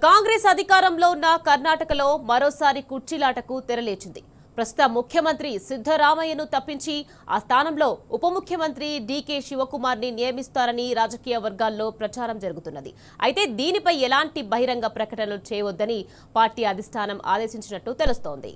కాంగ్రెస్ అధికారంలో ఉన్న కర్ణాటకలో మరోసారి కుర్చీలాటకు తెరలేచింది. ప్రస్తుత ముఖ్యమంత్రి సిద్ధరామయ్యను తప్పించి ఆ స్థానంలో ఉప ముఖ్యమంత్రి డీకే శివకుమార్ ని నియమిస్తారని రాజకీయ వర్గాల్లో ప్రచారం జరుగుతున్నది. అయితే దీనిపై ఎలాంటి బహిరంగ ప్రకటనలు చేయవద్దని పార్టీ అధిష్టానం ఆదేశించినట్టు తెలుస్తోంది.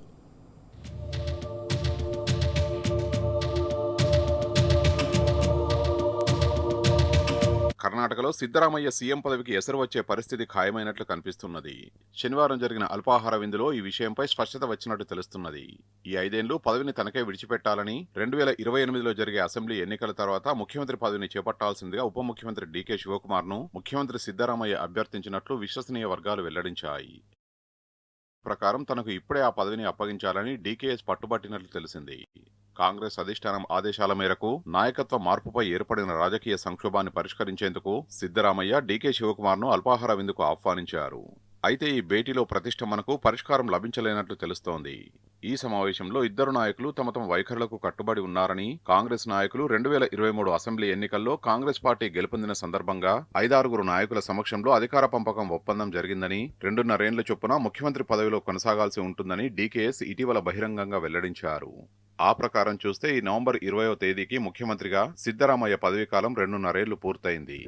కర్ణాటకలో సిద్ధరామయ్య సీఎం పదవికి ఎసరు వచ్చే పరిస్థితి ఖాయమైనట్లు కనిపిస్తున్నది. శనివారం జరిగిన అల్పాహార విందులో ఈ విషయంపై స్పష్టత వచ్చినట్టు తెలుస్తున్నది. ఈ 5 ఏళ్లు పదవిని తనకే విడిచిపెట్టాలని 2028లో జరిగే అసెంబ్లీ ఎన్నికల తర్వాత ముఖ్యమంత్రి పదవిని చేపట్టాల్సిందిగా ఉప ముఖ్యమంత్రి డీకే శివకుమార్ ను ముఖ్యమంత్రి సిద్ధరామయ్య అభ్యర్థించినట్లు విశ్వసనీయ వర్గాలు వెల్లడించాయి. ప్రకారం తనకు ఇప్పుడే ఆ పదవిని అప్పగించాలని డీకేఎస్ పట్టుబట్టినట్లు తెలిసింది. కాంగ్రెస్ అధిష్టానం ఆదేశాల మేరకు నాయకత్వ మార్పుపై ఏర్పడిన రాజకీయ సంక్షోభాన్ని పరిష్కరించేందుకు సిద్ధరామయ్య డీకే శివకుమార్ ను అల్పాహార విందుకు ఆహ్వానించారు. అయితే ఈ భేటీలో ప్రతిష్టంభనకు పరిష్కారం లభించలేనట్లు తెలుస్తోంది. ఈ సమావేశంలో ఇద్దరు నాయకులు తమ వైఖరులకు కట్టుబడి ఉన్నారని, కాంగ్రెస్ నాయకులు 2023 అసెంబ్లీ ఎన్నికల్లో కాంగ్రెస్ పార్టీ గెలుపొందిన సందర్భంగా 5-6 నాయకుల సమక్షంలో అధికార పంపకం ఒప్పందం జరిగిందని, 2.5 ఏళ్ల చొప్పున ముఖ్యమంత్రి పదవిలో కొనసాగాల్సి ఉంటుందని డీకేఎస్ ఇటీవల బహిరంగంగా వెల్లడించారు. ఆ ప్రకారం చూస్తే ఈ నవంబర్ 20వ తేదీకి ముఖ్యమంత్రిగా సిద్ధరామయ్య పదవీకాలం 2.5 ఏళ్లు పూర్తయింది.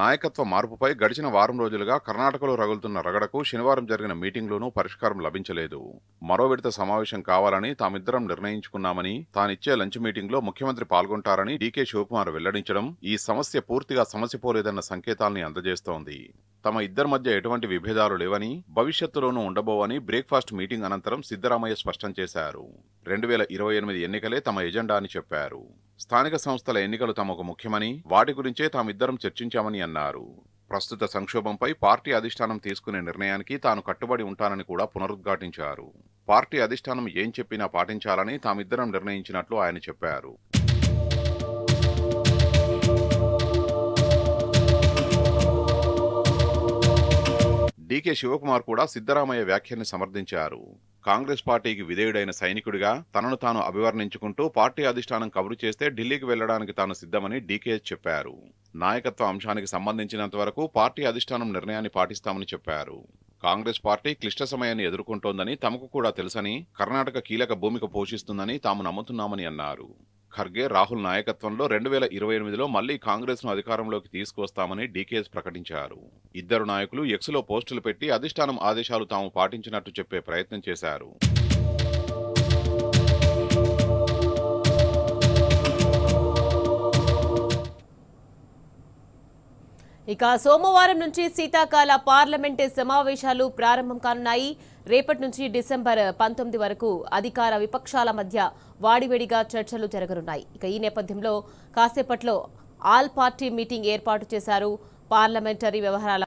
నాయకత్వ మార్పుపై గడిచిన వారం రోజులుగా కర్ణాటకలో రగులుతున్న రగడకు శనివారం జరిగిన మీటింగ్లోనూ పరిష్కారం లభించలేదు. మరో విడత సమావేశం కావాలని తామిద్దరం నిర్ణయించుకున్నామని, తానిచ్చే లంచ్ మీటింగ్లో ముఖ్యమంత్రి పాల్గొంటారని డీకే శివకుమార్ వెల్లడించడం ఈ సమస్య పూర్తిగా సమసిపోలేదన్న సంకేతాల్ని అందజేస్తోంది. తమ ఇద్దరి మధ్య ఎటువంటి విభేదాలు లేవని, భవిష్యత్తులోనూ ఉండబోవని బ్రేక్ఫాస్ట్ మీటింగ్ అనంతరం సిద్ధరామయ్య స్పష్టం చేశారు. 2028 ఎన్నికలే తమ ఎజెండా అని చెప్పారు. స్థానిక సంస్థల ఎన్నికలు తమకు ముఖ్యమని, వాటి గురించే తామిద్దరం చర్చించామని అన్నారు. ప్రస్తుత సంక్షోభంపై పార్టీ అధిష్టానం తీసుకునే నిర్ణయానికి తాను కట్టుబడి ఉంటానని కూడా పునరుద్ఘాటించారు. పార్టీ అధిష్టానం ఏం చెప్పినా పాటించాలని తామిద్దరం నిర్ణయించినట్లు ఆయన చెప్పారు. డీకే శివకుమార్ కూడా సిద్ధరామయ్య వ్యాఖ్యల్ని సమర్థించారు. కాంగ్రెస్ పార్టీకి విధేయుడైన సైనికుడిగా తనను తాను అభివర్ణించుకుంటూ పార్టీ అధిష్టానం కబురు చేస్తే ఢిల్లీకి వెళ్లడానికి తాను సిద్ధమని డీకేఎస్ చెప్పారు. నాయకత్వ అంశానికి సంబంధించినంత వరకు పార్టీ అధిష్టానం నిర్ణయాన్ని పాటిస్తామని చెప్పారు. కాంగ్రెస్ పార్టీ క్లిష్ట సమయాన్ని ఎదుర్కొంటోందని తమకు కూడా తెలుసని, కర్ణాటక కీలక భూమిక పోషిస్తుందని తాము నమ్ముతున్నామని అన్నారు. ఖర్గే, రాహుల్ నాయకత్వంలో 2028లో మళ్లీ కాంగ్రెస్ ను అధికారంలోకి తీసుకువస్తామని డీకేఎస్ ప్రకటించారు. ఇద్దరు నాయకులు ఎక్స్లో పోస్టులు పెట్టి అధిష్టానం ఆదేశాలు తాము పాటించినట్టు చెప్పే ప్రయత్నం చేశారు. ఇక సోమవారం నుంచి శీతాకాల పార్లమెంటు సమావేశాలు ప్రారంభం కానున్నాయి. రేపటి నుంచి డిసెంబర్ 19 వరకు అధికార విపక్షాల మధ్య వాడివేడిగా చర్చలు జరగనున్నాయి. ఇక ఈ నేపథ్యంలో కాసేపట్లో ఆల్ పార్టీ మీటింగ్ ఏర్పాటు చేశారు. పార్లమెంటరీ వ్యవహారాల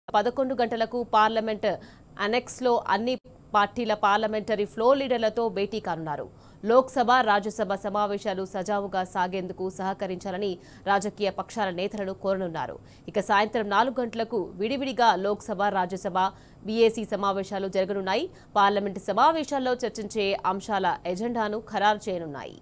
11 గంటలకు పార్లమెంట్ అనెక్స్లో అన్ని పార్టీల పార్లమెంటరీ ఫ్లోర్ లీడర్లతో భేటీ కానున్నారు. లోక్సభ, రాజ్యసభ సమావేశాలు సజావుగా సాగేందుకు సహకరించాలని రాజకీయ పక్షాల నేతలను కోరనున్నారు. ఇక సాయంత్రం 4 గంటలకు విడివిడిగా లోక్సభ, రాజ్యసభ, బీఏసీ సమావేశాలు జరగనున్నాయి. పార్లమెంటు సమావేశాల్లో చర్చించే అంశాల ఎజెండాను ఖరారు చేయనున్నాయి.